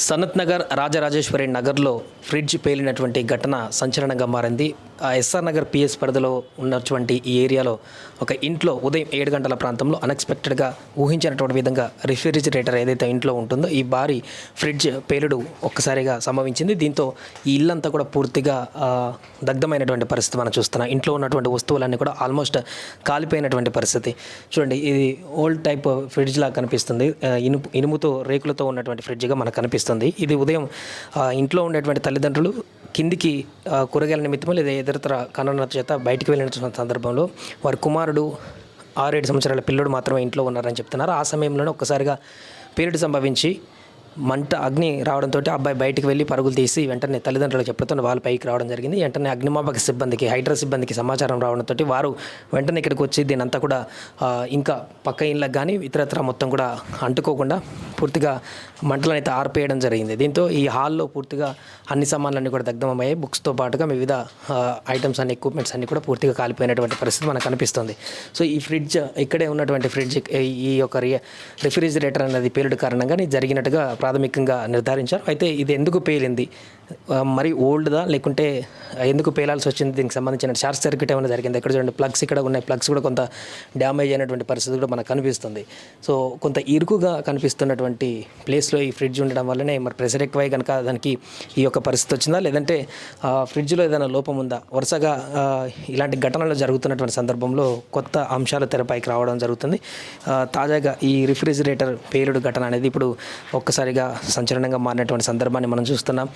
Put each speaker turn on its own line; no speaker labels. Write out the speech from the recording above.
సనత్ నగర్ రాజరాజేశ్వరి నగర్లో ఫ్రిడ్జ్ పేలినటువంటి ఘటన సంచలనంగా మారింది. ఎస్ఆర్ నగర్ పిఎస్ పరిధిలో ఉన్నటువంటి ఈ ఏరియాలో ఒక ఇంట్లో ఉదయం 7 గంటల ప్రాంతంలో అన్ఎక్స్పెక్టెడ్గా ఊహించినటువంటి విధంగా రిఫ్రిజిరేటర్ ఏదైతే ఇంట్లో ఉంటుందో ఈ భారీ ఫ్రిడ్జ్ పేలుడు ఒక్కసారిగా సంభవించింది. దీంతో ఈ ఇల్లంతా కూడా పూర్తిగా దగ్ధమైనటువంటి పరిస్థితి మనం చూస్తున్నాం. ఇంట్లో ఉన్నటువంటి వస్తువులన్నీ కూడా ఆల్మోస్ట్ కాలిపోయినటువంటి పరిస్థితి. చూడండి, ఇది ఓల్డ్ టైప్ ఫ్రిడ్జ్ లాగా కనిపిస్తుంది. ఇనుముతో రేకులతో ఉన్నటువంటి ఫ్రిడ్జ్గా మనకు కనిపిస్తుంది. ఇది ఉదయం ఇంట్లో ఉండేటువంటి తల్లిదండ్రులు కిందికి కూరగాయల నిమిత్తమో లేదా ఇతరతర కారణాల చేత బయటికి వెళ్ళిన సందర్భంలో వారి కుమారుడు 6-7 సంవత్సరాల పిల్లడు మాత్రమే ఇంట్లో ఉన్నారని చెప్తున్నారు. ఆ సమయంలోనే ఒక్కసారిగా పేలుడు సంభవించి మంట అగ్ని రావడంతో అబ్బాయి బయటికి వెళ్ళి పరుగులు తీసి వెంటనే తల్లిదండ్రులకు చెప్పడంతో వాళ్ళు పైకి రావడం జరిగింది. వెంటనే అగ్నిమాపక సిబ్బందికి, హైడ్రా సిబ్బందికి సమాచారం రావడంతో వారు వెంటనే ఇక్కడికి వచ్చి దీని అంతా కూడా ఇంకా పక్క ఇళ్ళకి కానీ ఇతరత్ర మొత్తం కూడా అంటుకోకుండా పూర్తిగా మంటలను అయితే ఆర్పేయడం జరిగింది. దీంతో ఈ హాల్లో పూర్తిగా అన్ని సామాన్లన్నీ కూడా దగ్ధమయ్యాయి. బుక్స్తో పాటుగా వివిధ ఐటమ్స్ అన్ని ఎక్విప్మెంట్స్ అన్నీ కూడా పూర్తిగా కాలిపోయినటువంటి పరిస్థితి మనకు కనిపిస్తుంది. సో ఈ ఫ్రిడ్జ్, ఇక్కడే ఉన్నటువంటి ఫ్రిడ్జ్, ఈ యొక్క రిఫ్రిజిరేటర్ అనేది పేలుడు కారణంగా జరిగినట్టుగా ప్రాథమికంగా నిర్ధారించారు. అయితే ఇది ఎందుకు పేలింది, మరి ఓల్డ్దా లేకుంటే ఎందుకు పేలాల్సి వచ్చింది, దీనికి సంబంధించిన షార్ట్ సర్క్యూట్ ఏమైనా జరిగింది? ఇక్కడ చూడండి, ప్లగ్స్ ఇక్కడ ఉన్నాయి. ప్లగ్స్ కూడా కొంత డ్యామేజ్ అయినటువంటి పరిస్థితి కూడా మనకు కనిపిస్తుంది. సో కొంత ఇరుకుగా కనిపిస్తున్నటువంటి ప్లేస్లో ఈ ఫ్రిడ్జ్ ఉండడం వల్లనే మరి ప్రెషర్ ఎక్కువై కనుక దానికి ఈ యొక్క పరిస్థితి వచ్చిందా, లేదంటే ఫ్రిడ్జ్లో ఏదైనా లోపం ఉందా? వరుసగా ఇలాంటి ఘటనలు జరుగుతున్నటువంటి సందర్భంలో కొత్త అంశాలు తెరపైకి రావడం జరుగుతుంది. తాజాగా ఈ రిఫ్రిజిరేటర్ పేలుడు ఘటన అనేది ఇప్పుడు ఒక్కసారిగా సంచలనంగా మారినటువంటి సందర్భాన్ని మనం చూస్తున్నాం.